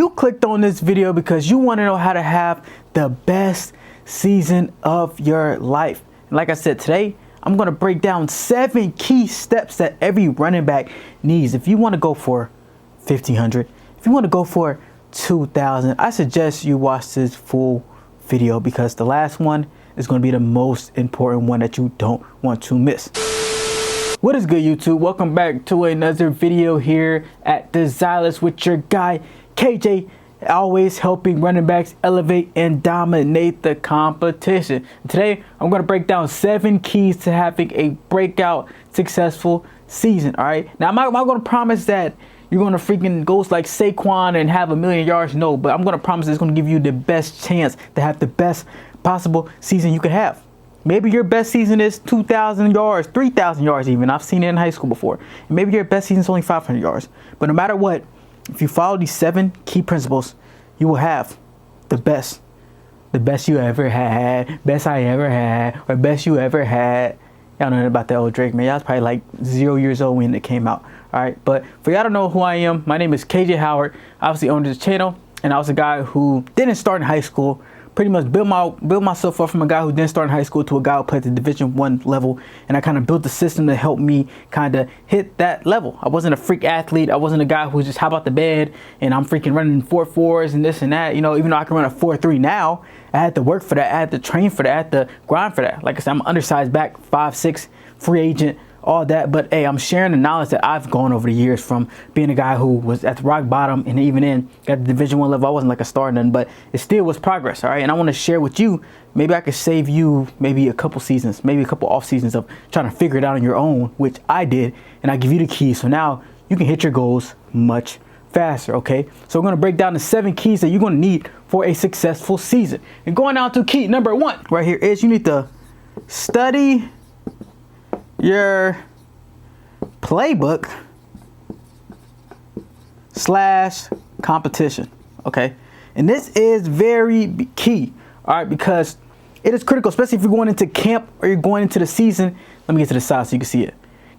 You clicked on this video because you want to know how to have the best season of your life. And like I said, today I'm going to break down 7 key steps that every running back needs. If you want to go for 1,500, if you want to go for 2,000, I suggest you watch this full video because the last one is going to be the most important one that you don't want to miss. What is good, YouTube? Welcome back to another video here at desireLess with your guy KJ, always helping running backs elevate and dominate the competition. Today I'm going to break down 7 keys to having a breakout successful season. All right, now I'm not going to promise that you're going to freaking go like Saquon and have 1,000,000 yards. No, but I'm going to promise it's going to give you the best chance to have the best possible season you could have. Maybe your best season is 2,000 yards, 3,000 yards even. I've seen it in high school before. And maybe your best season is only 500 yards. But no matter what, if you follow these 7 key principles, you will have the best you ever had, best I ever had, or best you ever had. Y'all know about that old Drake, man. Y'all was probably like 0 years old when it came out. All right, but for y'all to know who I am, my name is KJ Howard. I obviously own this channel, and I was a guy who didn't start in high school. Pretty much built myself up from a guy who didn't start in high school to a guy who played at the Division I level, and I kind of built the system to help me kind of hit that level. I wasn't a freak athlete. I wasn't a guy who just hop out the bed and I'm freaking running 4.4s and this and that. You know, even though I can run a 4.3 now, I had to work for that. I had to train for that. I had to grind for that. Like I said, I'm an undersized back, 5'6", free agent, all that. But hey, I'm sharing the knowledge that I've gone over the years from being a guy who was at the rock bottom and even in at the Division I level. I wasn't like a star or nothing, but it still was progress. All right, and I want to share with you. Maybe I could save you maybe a couple seasons, maybe a couple off seasons of trying to figure it out on your own, which I did, and I give you the keys. So now you can hit your goals much faster. Okay, so we're going to break down the 7 keys that you're going to need for a successful season. And going down to key number 1 right here is you need to study your playbook / competition. Okay, and this is very key. All right, because it is critical, especially if you're going into camp or you're going into the season. Let me get to the side so you can see it.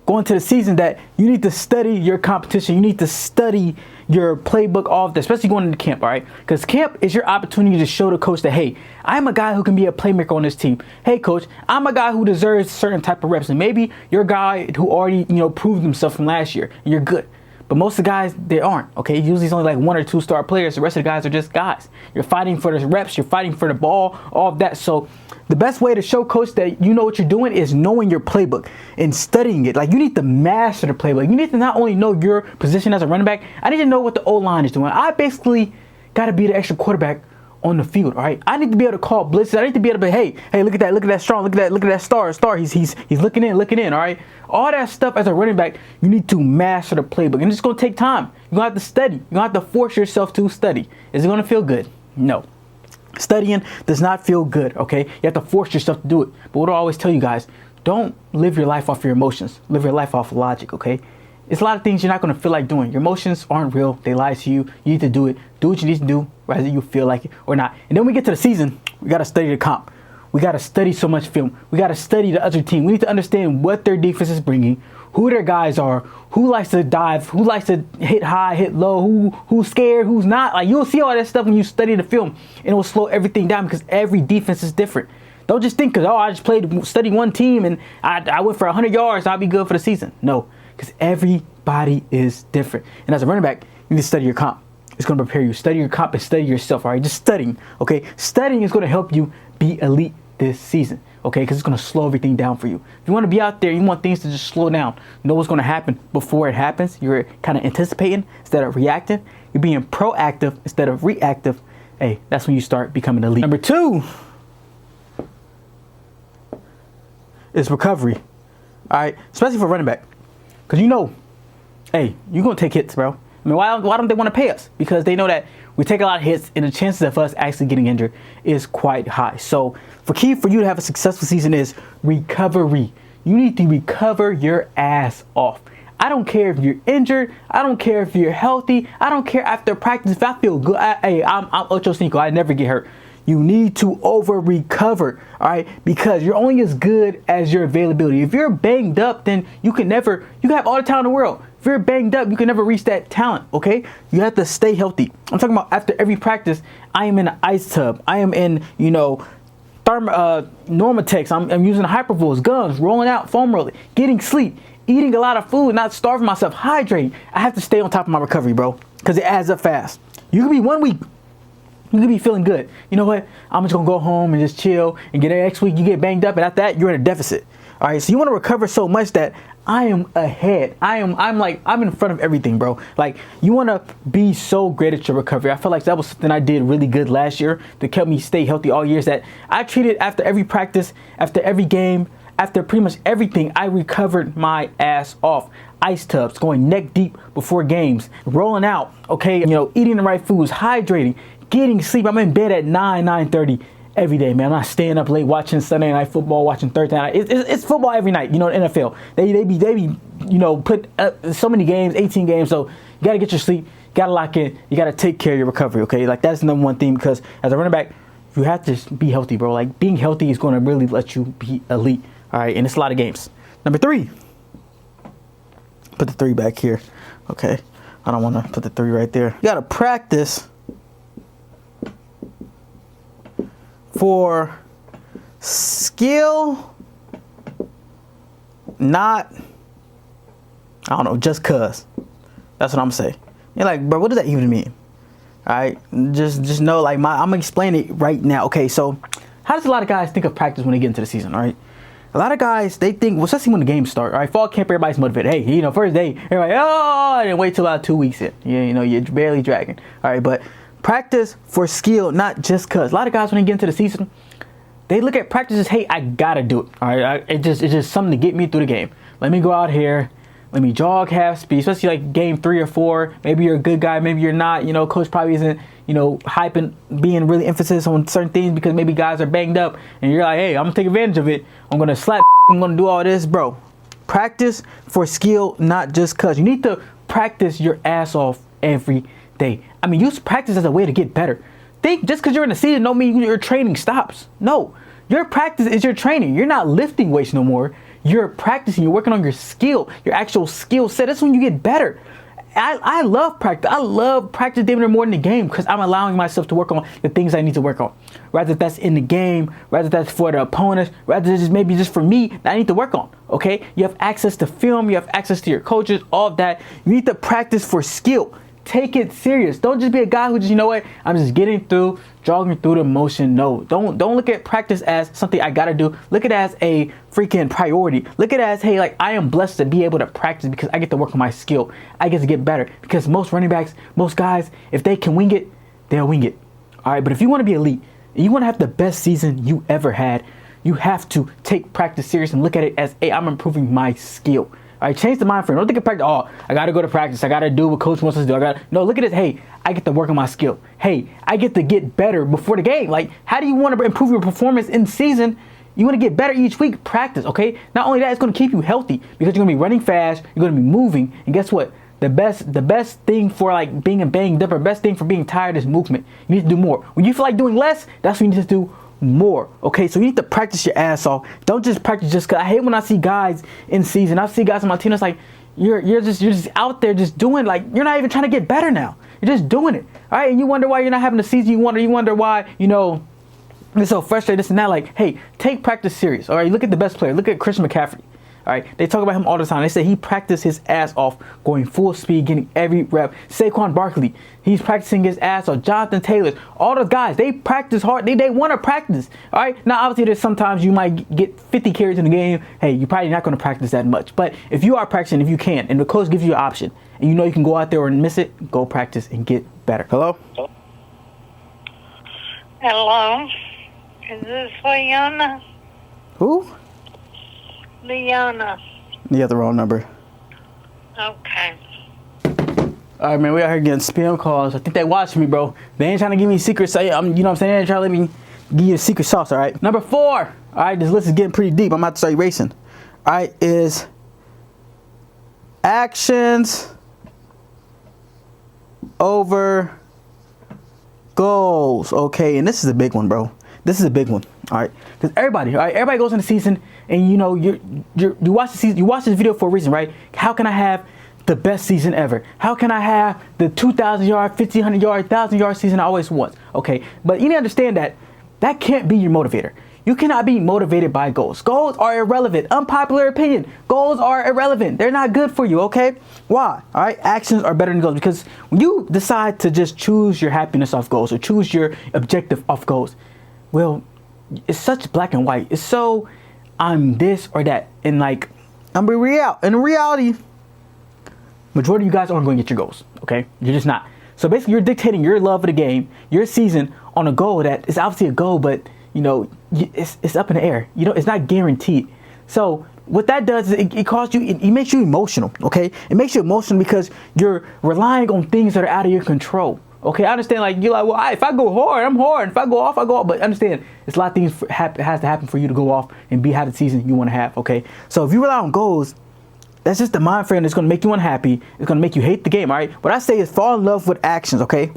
Going to the season, that you need to study your competition. You need to study your playbook, all of that, especially going into camp. All right, because camp is your opportunity to show the coach that, hey, I'm a guy who can be a playmaker on this team. Hey, coach, I'm a guy who deserves certain type of reps, and maybe you're a guy who already proved himself from last year, and you're good. But most of the guys, they aren't. Okay, usually it's only like 1 or 2 star players. The rest of the guys are just guys. You're fighting for the reps. You're fighting for the ball. All of that. So the best way to show coach that you know what you're doing is knowing your playbook and studying it. Like, you need to master the playbook. You need to not only know your position as a running back, I need to know what the O-line is doing. I basically got to be the extra quarterback on the field. All right, I need to be able to call blitzes. I need to be able to be, hey, look at that strong, look at that star. He's looking in. All right, all that stuff as a running back, you need to master the playbook, and it's going to take time. You're going to have to study. You're going to have to force yourself to study. Is it going to feel good? No. Studying does not feel good. Okay, you have to force yourself to do it. But what I always tell you guys, don't live your life off your emotions. Live your life off logic. Okay. It's a lot of things you're not going to feel like doing. Your emotions aren't real. They lie to you. You need to do it. Do what you need to do, whether you feel like it or not. And then we get to the season, we got to study the comp. We got to study so much film. We got to study the other team. We need to understand what their defense is bringing, who their guys are, who likes to dive, who likes to hit high, hit low, who's scared, who's not. Like, you'll see all that stuff when you study the film, and it will slow everything down because every defense is different. Don't just think because, I just study one team and I went for 100 yards, I'll be good for the season. No. Because everybody is different. And as a running back, you need to study your comp. It's going to prepare you. Study your comp and study yourself, all right? Just studying, okay? Studying is going to help you be elite this season, okay? Because it's going to slow everything down for you. If you want to be out there, you want things to just slow down, know what's going to happen before it happens. You're kind of anticipating instead of reacting. You're being proactive instead of reactive. Hey, that's when you start becoming elite. Number 2 is recovery, all right? Especially for running back. Because hey, you're going to take hits, bro. I mean, why don't they want to pay us? Because they know that we take a lot of hits and the chances of us actually getting injured is quite high. So the key for you to have a successful season is recovery. You need to recover your ass off. I don't care if you're injured. I don't care if you're healthy. I don't care after practice. If I feel good, I'm Ocho Cinco. I never get hurt. You need to over recover, all right? Because you're only as good as your availability. If you're banged up, then you have all the time in the world. If you're banged up, you can never reach that talent, okay? You have to stay healthy. I'm talking about after every practice, I am in an ice tub. I am in, Normatex. I'm using hypervols, guns, rolling out, foam rolling, getting sleep, eating a lot of food, not starving myself, hydrating. I have to stay on top of my recovery, bro, because it adds up fast. You could be 1 week, you could be feeling good. You know what? I'm just gonna go home and just chill and get it. Next week you get banged up, and after that you're in a deficit. All right, so you want to recover so much that I am ahead. I'm in front of everything, bro. Like, you want to be so great at your recovery. I feel like that was something I did really good last year that kept me stay healthy all years. That I treated after every practice, after every game, after pretty much everything, I recovered my ass off. Ice tubs, going neck deep before games, rolling out, okay, eating the right foods, hydrating, getting sleep. I'm in bed at 9:30 every day, man. I'm not staying up late watching Sunday night football, watching Thursday night. It's football every night, the NFL. They be put so many games, 18 games. So you got to get your sleep, got to lock in, you got to take care of your recovery, okay? Like, that's the number one thing, because as a running back, you have to be healthy, bro. Like, being healthy is going to really let you be elite, all right? And it's a lot of games. Number 3. Put the 3 back here, okay? I don't want to put the 3 right there. You got to practice for skill, not, just cuz. That's what I'm saying. You're like, bro, what does that even mean? All right, just know, like, I'm gonna explain it right now. Okay, so how does a lot of guys think of practice when they get into the season, all right? A lot of guys, they think, well, especially when the games start, all right, fall camp, everybody's motivated. Hey, first day, everybody, and wait till about 2 weeks in. You're barely dragging. All right, but practice for skill, not just cuz. A lot of guys, when they get into the season, they look at practice as, hey, I gotta do it. All right, it's just something to get me through the game. Let me go out here, let me jog half speed, especially like game 3 or 4. Maybe you're a good guy, maybe you're not. Coach probably isn't, hyping, being really emphasis on certain things because maybe guys are banged up, and you're like, hey, I'm gonna take advantage of it. I'm gonna slap, I'm gonna do all this, bro. Practice for skill, not just cuz. You need to practice your ass off every day. I mean, use practice as a way to get better. Think just because you're in the season don't mean your training stops. No, your practice is your training. You're not lifting weights no more. You're practicing. You're working on your skill, your actual skill set. That's when you get better. I love practice. I love practice day more than the game, because I'm allowing myself to work on the things I need to work on. Rather that's in the game, rather that's for the opponents, rather just maybe just for me that I need to work on. Okay, you have access to film, you have access to your coaches, all of that. You need to practice for skill. Take it serious. Don't just be a guy who just, I'm just getting through, jogging through the motion. No, don't look at practice as something I gotta do. Look at it as a freaking priority. Look at it as, hey, like, I am blessed to be able to practice because I get to work on my skill. I get to get better, because most running backs, most guys, if they can wing it, they'll wing it. All right, but if you want to be elite, and you want to have the best season you ever had, you have to take practice serious and look at it as, hey, I'm improving my skill. All right, change the mind frame. Don't think of practice. Oh, I got to go to practice. I got to do what coach wants us to do. No, look at it. Hey, I get to work on my skill. Hey, I get to get better before the game. Like, how do you want to improve your performance in season? You want to get better each week. Practice, okay? Not only that, it's going to keep you healthy, because you're going to be running fast. You're going to be moving. And guess what? The best thing for, like, being banged up, or best thing for being tired is movement. You need to do more. When you feel like doing less, that's when you need to do more. Okay, so you need to practice your ass off. Don't just practice just because. I hate when I see guys in season. I see guys on my team that's like, you're just out there just doing, like, you're not even trying to get better now. You're just doing it. All right, and you wonder why you're not having a season. You wonder why, you're so frustrated, this and that. Like, hey, take practice serious. All right, look at the best player. Look at Christian McCaffrey. All right, they talk about him all the time. They say he practiced his ass off, going full speed, getting every rep. Saquon Barkley, he's practicing his ass off. Jonathan Taylor, all those guys, they practice hard. They want to practice. All right, now obviously there's sometimes you might get 50 carries in the game. Hey, you're probably not going to practice that much. But if you are practicing, if you can, and the coach gives you an option, and you can go out there and miss it, go practice and get better. Hello? Hello? Is this Leona? Who? Leona. You have the wrong number. Okay. All right, man, we out here getting spam calls. I think they watching me, bro. They ain't trying to give me secrets. You know what I'm saying? They ain't trying to let me give you a secret sauce, all right? Number 4. All right, this list is getting pretty deep. I'm about to start erasing. All right, is actions over goals. Okay, and this is a big one, bro. This is a big one. All right, because everybody goes in the season, and you watch the season, you watch this video for a reason, right? How can I have the best season ever? How can I have the 2,000 yard, 1,500 yard, 1,000 yard season I always want? Okay, but you need to understand that that can't be your motivator. You cannot be motivated by goals. Goals are irrelevant. Unpopular opinion. Goals are irrelevant. They're not good for you, okay? Why? All right, actions are better than goals, because when you decide to just choose your happiness off goals or choose your objective off goals, well, it's such black and white. It's so I'm this or that. And like, I'm be real. In reality, majority of you guys aren't going to get your goals, okay? You're just not. So basically, you're dictating your love of the game, your season, on a goal that is obviously a goal, but you know, it's up in the air. You know, it's not guaranteed. So what that does is it causes you, it makes you emotional, okay? It makes you emotional because you're relying on things that are out of your control, okay? I understand, like, you're like, well, if I go hard, I'm hard. If I go off, I go off. But understand, it's a lot of things has to happen for you to go off and have the season you want to have, okay? So if you rely on goals, that's just the mind frame that's going to make you unhappy. It's going to make you hate the game, all right? What I say is fall in love with actions, okay?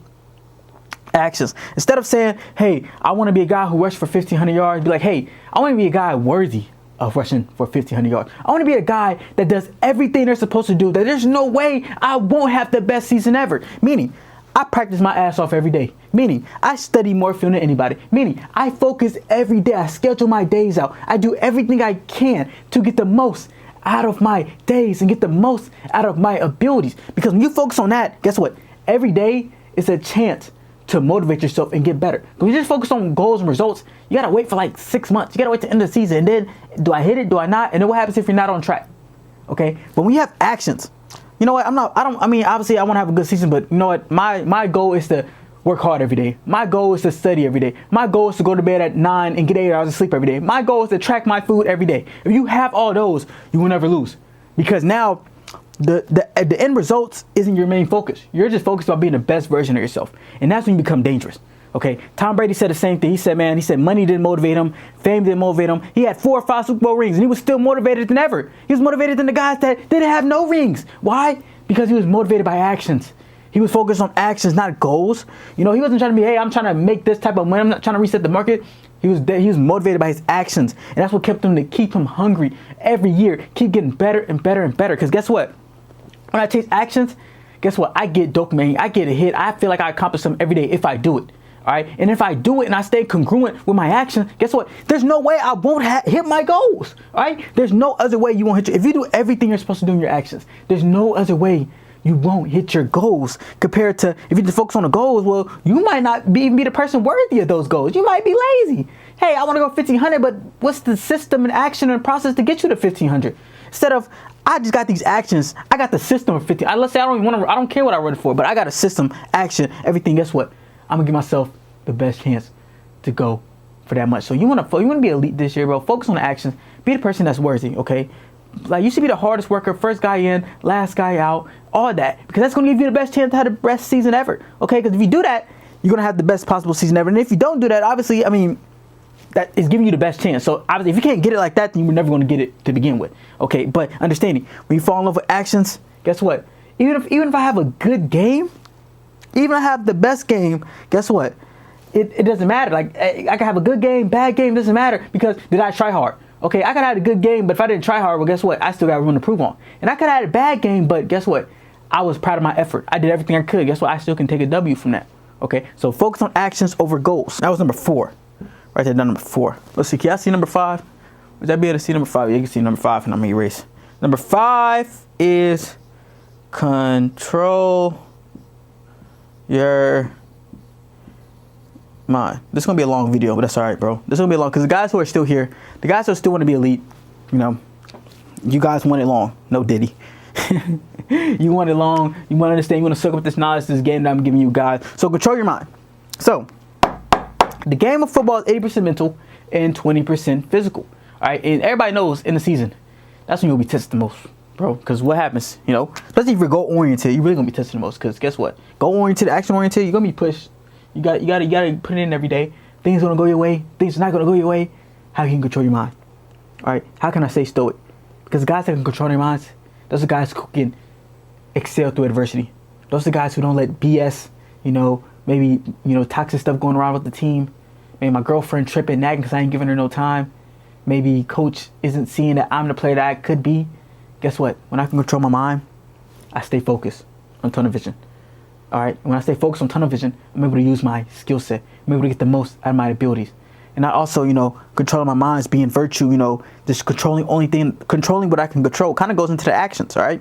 Actions. Instead of saying, hey, I want to be a guy who rushed for 1,500 yards, be like, hey, I want to be a guy worthy of rushing for 1,500 yards. I want to be a guy that does everything they're supposed to do, that there's no way I won't have the best season ever. Meaning, I practice my ass off every day. Meaning, I study more film than anybody. Meaning, I focus every day. I schedule my days out. I do everything I can to get the most out of my days and get the most out of my abilities. Because when you focus on that, guess what? Every day is a chance to motivate yourself and get better. When you just focus on goals and results, you gotta wait for like 6 months. You gotta wait to the end of the season. And then, do I hit it? Do I not? And then what happens if you're not on track? Okay? But when you have actions, you know what? Obviously I want to have a good season, but you know what? My goal is to work hard every day. My goal is to study every day. My goal is to go to bed at 9 and get 8 hours of sleep every day. My goal is to track my food every day. If you have all those, you will never lose. Because now, the end results isn't your main focus. You're just focused on being the best version of yourself. And that's when you become dangerous. Okay. Tom Brady said the same thing. He said, money didn't motivate him. Fame didn't motivate him. He had 4 or 5 Super Bowl rings and he was still motivated than ever. He was motivated than the guys that didn't have no rings. Why? Because he was motivated by actions. He was focused on actions, not goals. You know, he wasn't trying to be, hey, I'm trying to make this type of money. I'm not trying to reset the market. He was motivated by his actions. And that's what kept him hungry every year. Keep getting better and better and better. Because guess what? When I take actions, guess what? I get dopamine. I get a hit. I feel like I accomplish something every day if I do it. All right. And if I do it and I stay congruent with my action, guess what? There's no way I won't hit my goals. All right. There's no other way you won't hit if you do everything you're supposed to do in your actions. There's no other way you won't hit your goals compared to if you just focus on the goals. Well, you might not be the person worthy of those goals. You might be lazy. Hey, I want to go 1,500, but what's the system and action and process to get you to 1,500? Instead of, I just got these actions. I got the system of 50. Let's say I don't care what I run for, but I got a system, action, everything. Guess what? I'm gonna give myself the best chance to go for that much. So you wanna be elite this year, bro. Focus on the actions. Be the person that's worthy, okay? Like, you should be the hardest worker, first guy in, last guy out, all that, because that's gonna give you the best chance to have the best season ever, okay? Because if you do that, you're gonna have the best possible season ever. And if you don't do that, obviously, that is giving you the best chance. So obviously, if you can't get it like that, then you're never going to get it to begin with. Okay, but understanding, when you fall in love with actions, guess what? Even if I have a good game, even if I have the best game, guess what? It doesn't matter. Like, I can have a good game, bad game, doesn't matter, because did I try hard? Okay, I could have had a good game, but if I didn't try hard, well, guess what? I still got room to prove on. And I could have had a bad game, but guess what? I was proud of my effort. I did everything I could. Guess what? I still can take a W from that. Okay, so focus on actions over goals. That was number 4. Right there, number 4. Let's see. Can y'all see number 5? Would that be able to see number 5? Yeah, you can see number 5, and I'm gonna erase. Number 5 is control your mind. This is gonna be a long video, but that's all right, bro. This is gonna be long because the guys who are still here, the guys who still want to be elite, you know, you guys want it long. No Diddy. You want it long. You want to understand. You want to soak up this knowledge, this game that I'm giving you guys. So control your mind. So the game of football is 80% mental and 20% physical. All right, and everybody knows in the season, that's when you'll be tested the most, bro. Because what happens, you know, especially if you're goal oriented, you're really gonna be tested the most. Because guess what? Goal oriented, action oriented, you're gonna be pushed. You gotta put it in every day. Things gonna go your way. Things are not gonna go your way. How can you control your mind? All right, how can I stay stoic? Because guys that can control their minds, those are guys who can excel through adversity. Those are the guys who don't let BS, you know, maybe, you know, toxic stuff going around with the team. Maybe my girlfriend tripping, nagging because I ain't giving her no time. Maybe coach isn't seeing that I'm the player that I could be. Guess what? When I can control my mind, I stay focused on tunnel vision. All right. When I stay focused on tunnel vision, I'm able to use my skill set. I'm able to get the most out of my abilities. And I also, controlling my mind's being virtue, just controlling what I can control kind of goes into the actions. All right.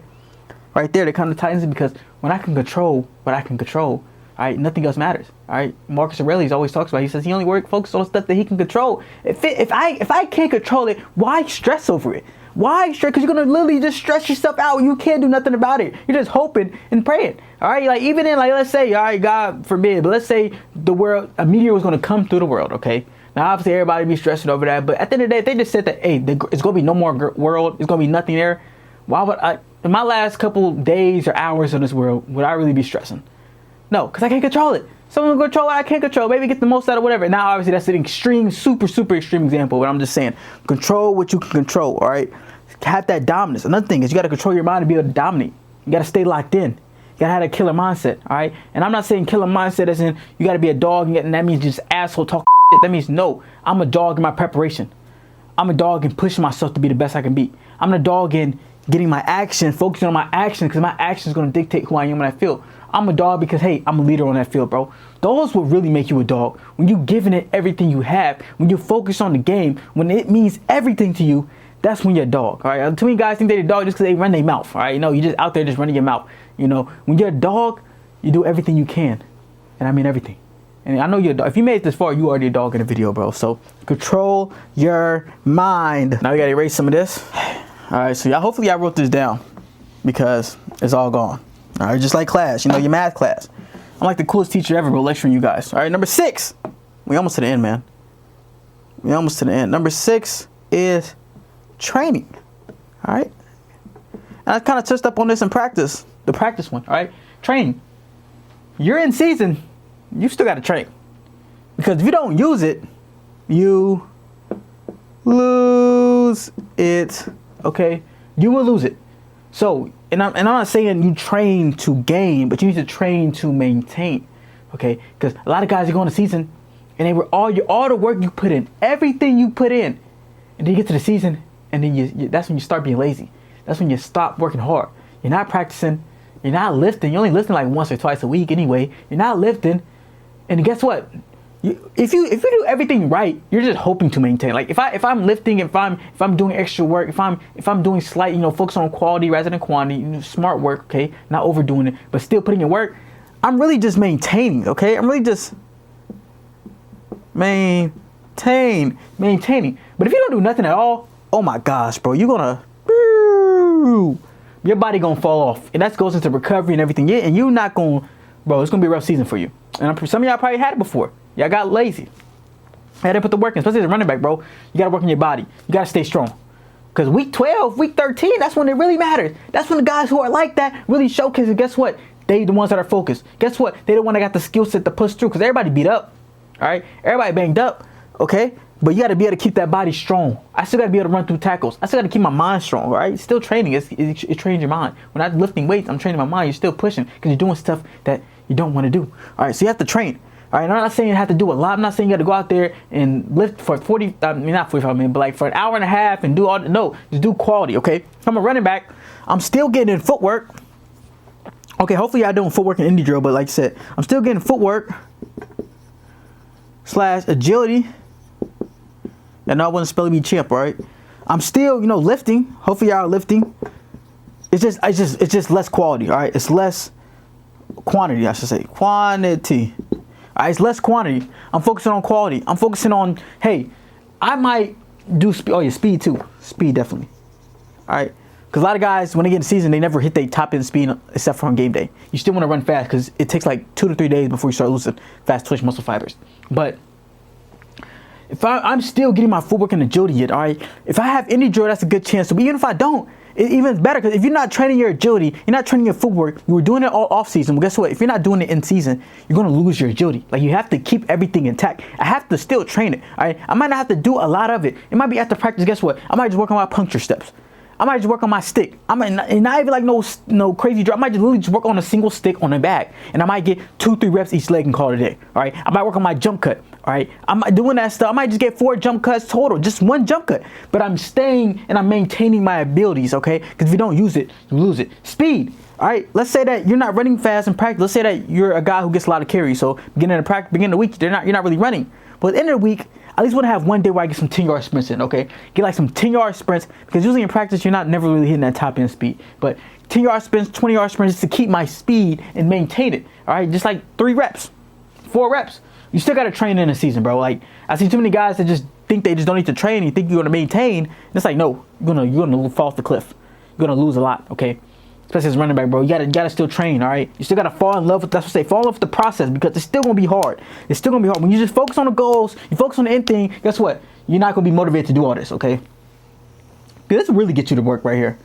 Right there, that kind of ties in because when I can control what I can control, all right, nothing else matters. All right. Marcus Aurelius always talks about, he says he only focuses on stuff that he can control. If I can't control it, why stress over it? Why stress? Because you're going to literally just stress yourself out. You can't do nothing about it. You're just hoping and praying. All right. Like even in let's say, all right, God forbid, but let's say a meteor was going to come through the world. Okay. Now, obviously, everybody be stressing over that. But at the end of the day, if they just said that, hey, it's going to be no more world. It's going to be nothing there. Why would I, in my last couple days or hours in this world, would I really be stressing? No, because I can't control it. Someone can control it, I can't control. Maybe get the most out of whatever. Now, obviously, that's an extreme, super, super extreme example. But I'm just saying, control what you can control, all right? Have that dominance. Another thing is you got to control your mind to be able to dominate. You got to stay locked in. You got to have a killer mindset, all right? And I'm not saying killer mindset as in you got to be a dog and that means just asshole talk shit. That means no, I'm a dog in my preparation. I'm a dog in pushing myself to be the best I can be. I'm a dog in getting my action, focusing on my action because my action is going to dictate who I am in that field. I'm a dog because, hey, I'm a leader on that field, bro. Those will really make you a dog. When you're giving it everything you have, when you focus on the game, when it means everything to you, that's when you're a dog, all right? Too many guys think they're a dog just because they run their mouth, all right? You're just out there just running your mouth. When you're a dog, you do everything you can. And I mean everything. And I know you're a dog. If you made it this far, you already a dog in the video, bro. So control your mind. Now we got to erase some of this. All right, so hopefully I wrote this down because it's all gone. All right, just like class, your math class. I'm like the coolest teacher ever, bro, lecturing you guys. All right, number 6. We almost to the end, man. We almost to the end. Number 6 is training. All right. And I kind of touched up on this in practice. The practice one, all right? Training. You're in season. You still got to train. Because if you don't use it, you lose it. Okay? You will lose it. So, and I'm not saying you train to gain, but you need to train to maintain. Okay? Because a lot of guys are going to season and they were all the work you put in, everything you put in, and then you get to the season and then that's when you start being lazy. That's when you stop working hard. You're not practicing. You're not lifting. You're only lifting like once or twice a week anyway. You're not lifting. And guess what? If you do everything right, you're just hoping to maintain. Like if I'm lifting, if I'm doing extra work, if I'm doing slight, focus on quality rather than quantity, smart work, okay, not overdoing it, but still putting in work, I'm really just maintaining, okay? I'm really just maintaining. But if you don't do nothing at all, oh my gosh, bro, your body gonna fall off, and that goes into recovery and everything. Yeah, and you're not gonna, bro. It's gonna be a rough season for you. And some of y'all probably had it before. Y'all got lazy. Had to put the work in, especially as a running back, bro. You gotta work on your body. You gotta stay strong. Because week 12, week 13, that's when it really matters. That's when the guys who are like that really showcase it. Guess what? They the ones that are focused. Guess what? They the one that got the skill set to push through. Because everybody beat up. All right, everybody banged up. Okay. But you got to be able to keep that body strong. I still got to be able to run through tackles. I still got to keep my mind strong, all right? Still training. It trains your mind. When I'm lifting weights, I'm training my mind. You're still pushing because you're doing stuff that you don't want to do. All right, so you have to train. All right, and I'm not saying you have to do a lot. I'm not saying you got to go out there and lift for not 45 minutes, but like for an hour and a half and do all. No, just do quality, okay? If I'm a running back, I'm still getting in footwork. Okay, hopefully y'all doing footwork in indie drill, but like I said, I'm still getting footwork / agility. And I wasn't spelling me champ, right? I'm still, lifting. Hopefully y'all are lifting. It's just less quality, all right? It's less quantity, I should say. Quantity. All right, it's less quantity. I'm focusing on quality. I'm focusing on, hey, I might do speed. Oh yeah, speed too. Speed definitely. All right. Because a lot of guys, when they get in the season, they never hit their top end speed except for on game day. You still want to run fast because it takes like 2 to 3 days before you start losing fast twitch muscle fibers. But if I'm still getting my footwork and agility yet, all right? If I have any drill, that's a good chance. So even if I don't, it's even better because if you're not training your agility, you're not training your footwork, you were doing it all off season. Well, guess what? If you're not doing it in season, you're going to lose your agility. Like you have to keep everything intact. I have to still train it, all right? I might not have to do a lot of it. It might be after practice. Guess what? I might just work on my puncture steps. I might just work on my stick. I might not even like no crazy drop. I might just literally just work on a single stick on the back, and I might get 2-3 reps each leg and call it a day. All right. I might work on my jump cut. All right. I'm doing that stuff. I might just get 4 jump cuts total, just 1 jump cut. But I'm staying and I'm maintaining my abilities. Okay. Because if you don't use it, you lose it. Speed. All right, let's say that you're not running fast in practice. Let's say that you're a guy who gets a lot of carries. So beginning of the week, you're not really running. But at the end of the week, at least want to have one day where I get some 10-yard sprints in, okay? Get like some 10-yard sprints, because usually in practice, you're not never really hitting that top end speed. But 10-yard sprints, 20-yard sprints, just to keep my speed and maintain it, all right? Just like 3 reps, 4 reps. You still got to train in a season, bro. Like, I see too many guys that just think they just don't need to train and think you're going to maintain. And it's like, no, you're gonna fall off the cliff. You're going to lose a lot, okay? Especially as running back, bro. You gotta still train, all right? You still gotta fall in love with, that's what I say, fall in love with the process, because it's still gonna be hard. It's still gonna be hard. When you just focus on the goals, you focus on the end thing, guess what? You're not gonna be motivated to do all this, okay? This will really get you to work right here,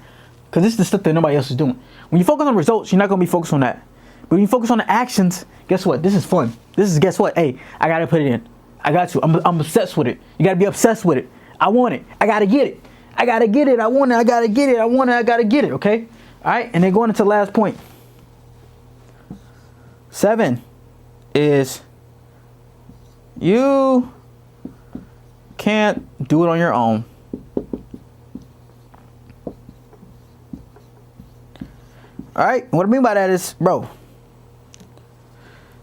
because this is the stuff that nobody else is doing. When you focus on results, you're not gonna be focused on that. But when you focus on the actions, guess what? This is fun. Guess what? Hey, I gotta put it in. I got to. I'm obsessed with it. You gotta be obsessed with it. I want it. I gotta get it. I gotta get it. I want it. I gotta get it. I want it. I gotta get it, okay? All right, and then going into the last point. 7 is you can't do it on your own. All right, what I mean by that is, bro,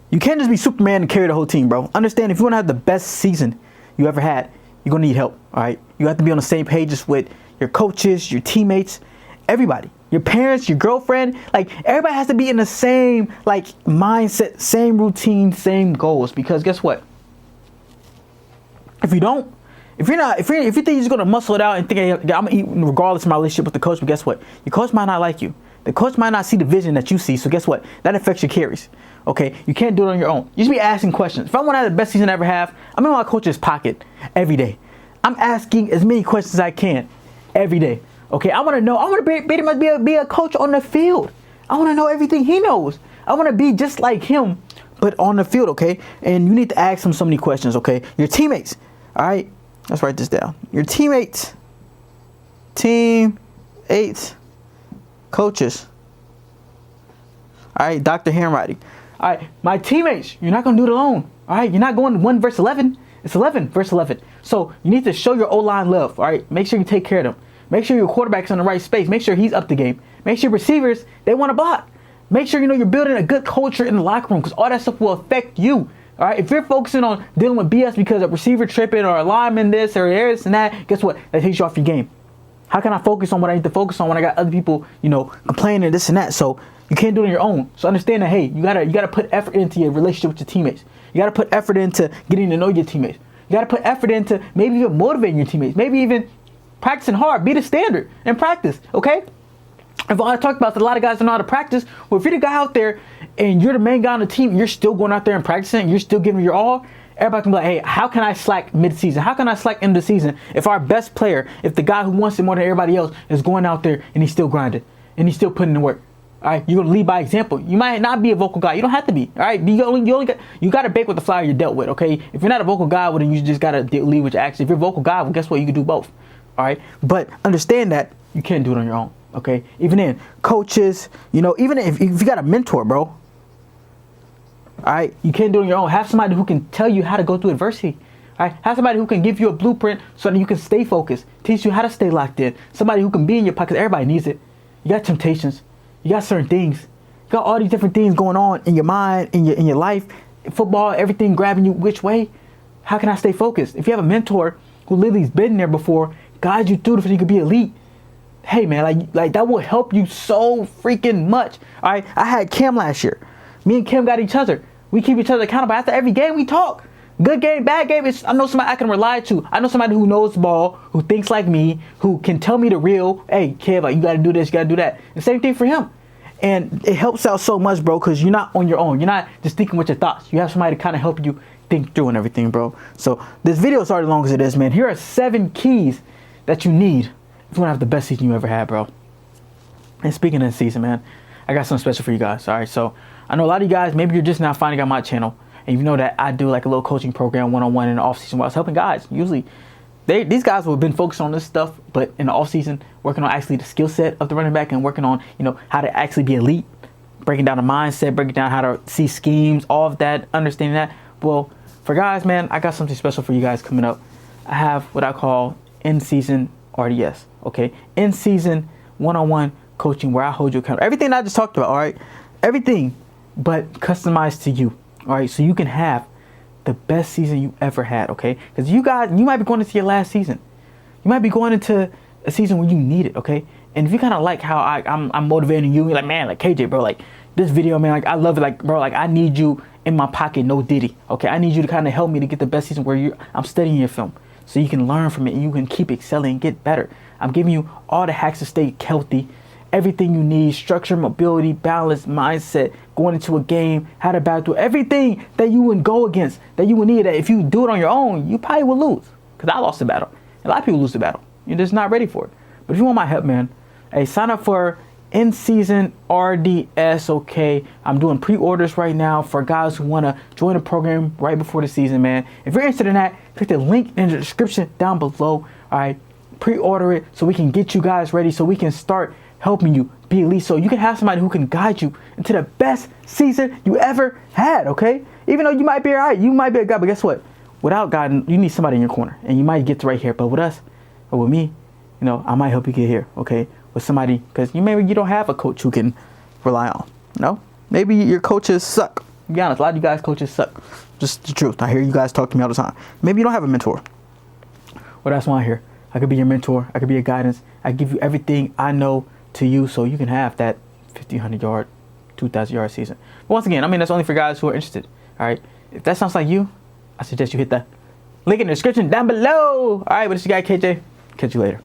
you can't just be Superman and carry the whole team, bro. Understand, if you want to have the best season you ever had, you're going to need help, all right? You have to be on the same pages with your coaches, your teammates, everybody. Your parents, your girlfriend, like everybody has to be in the same like mindset, same routine, same goals. Because guess what? If you think you're just gonna muscle it out and think, hey, I'm gonna eat regardless of my relationship with the coach, but guess what? Your coach might not like you. The coach might not see the vision that you see. So guess what? That affects your carries. Okay, you can't do it on your own. You should be asking questions. If I want to have the best season I ever have, I'm in my coach's pocket every day. I'm asking as many questions as I can every day. Okay, I want to know. I want to pretty much be a coach on the field. I want to know everything he knows. I want to be just like him, but on the field, okay? And you need to ask him so many questions, okay? Your teammates, all right? Let's write this down. Your teammates, coaches, all right? Dr. Handwriting. All right, my teammates, you're not going to do it alone, all right? You're not going 1 verse 11. It's 11 verse 11. So you need to show your O-line love, all right? Make sure you take care of them. Make sure your quarterback's in the right space. Make sure he's up the game. Make sure receivers, they want to block. Make sure you're building a good culture in the locker room, because all that stuff will affect you. All right. If you're focusing on dealing with BS because a receiver tripping or a lineman this or this and that, guess what? That takes you off your game. How can I focus on what I need to focus on when I got other people, complaining and this and that? So you can't do it on your own. So understand that, hey, you gotta put effort into your relationship with your teammates. You gotta put effort into getting to know your teammates. You gotta put effort into maybe even motivating your teammates. Maybe even practicing hard, be the standard in practice, okay? If I talk about that, a lot of guys don't know how to practice. Well, if you're the guy out there and you're the main guy on the team, you're still going out there and practicing, and you're still giving your all, everybody can be like, hey, how can I slack mid-season? How can I slack end of the season if our best player, if the guy who wants it more than everybody else is going out there and he's still grinding and he's still putting in work? All right, you're going to lead by example. You might not be a vocal guy. You don't have to be. All right, you got to bake with the flour you're dealt with, okay? If you're not a vocal guy, well, then you just got to lead with your actions. If you're a vocal guy, well, guess what? You can do both. All right, but understand that you can't do it on your own, okay? Even in coaches, even if you got a mentor, bro, all right, you can't do it on your own. Have somebody who can tell you how to go through adversity. All right, have somebody who can give you a blueprint so that you can stay focused, teach you how to stay locked in. Somebody who can be in your pocket. Everybody needs it. You got temptations. You got certain things. You got all these different things going on in your mind, in your life, football, everything grabbing you which way. How can I stay focused? If you have a mentor who literally's been there before, guide you through so you could be elite, hey man, like that will help you so freaking much. All right, I had Cam last year. Me and Cam got each other. We keep each other accountable. After every game, we talk. Good game, bad game. I know somebody I can rely to. I know somebody who knows the ball, who thinks like me, who can tell me the real. Hey, Kev, like, you got to do this, you got to do that. The same thing for him. And it helps out so much, bro, because you're not on your own. You're not just thinking with your thoughts. You have somebody to kind of help you think through and everything, bro. So this video is already long as it is, man. Here are 7 keys that you need if you want to have the best season you ever had, bro. And speaking of the season, man, I got something special for you guys. All right, so I know a lot of you guys, maybe you're just now finding out my channel, and you know that I do like a little coaching program one-on-one in the off season where I was helping guys. Usually these guys will have been focused on this stuff, but in the off season, working on actually the skill set of the running back and working on, how to actually be elite, breaking down the mindset, breaking down how to see schemes, all of that, understanding that. Well, for guys, man, I got something special for you guys coming up. I have what I call in-season RDS, okay? In-season one-on-one coaching where I hold you accountable. Everything I just talked about, all right? Everything, but customized to you, all right? So you can have the best season you ever had, okay? Because you might be going into your last season. You might be going into a season where you need it, okay? And if you kind of like how I'm motivating you, you're like, man, like KJ, bro, like this video, man, like I love it, like bro, like I need you in my pocket, no Diddy, okay? I need you to kind of help me to get the best season where I'm studying your film, so you can learn from it and you can keep excelling and get better. I'm giving you all the hacks to stay healthy, everything you need: structure, mobility, balance, mindset, going into a game, how to battle, everything that you would go against, that you would need. That if you do it on your own, you probably would lose. Because I lost the battle. A lot of people lose the battle. You're just not ready for it. But if you want my help, man, hey, sign up for in-season RDS, okay? I'm doing pre-orders right now for guys who want to join the program right before the season, man. If you're interested in that, click the link in the description down below, all right? Pre-order it so we can get you guys ready, so we can start helping you be elite, so you can have somebody who can guide you into the best season you ever had, okay? Even though you might be all right, you might be a guy, but guess what? Without God, you need somebody in your corner, and you might get to right here. But with us, or with me, you know, I might help you get here, okay? With somebody, because maybe you don't have a coach who can rely on, no? Maybe your coaches suck. To be honest, a lot of you guys coaches suck. Just the truth. I hear you guys talk to me all the time. Maybe you don't have a mentor. Well, that's why I'm here. I could be your mentor. I could be your guidance. I give you everything I know to you, so you can have that 1,500 yard, 2,000 yard season. But once again, I mean, that's only for guys who are interested. All right. If that sounds like you, I suggest you hit the link in the description down below. All right. But it's your guy KJ. Catch you later.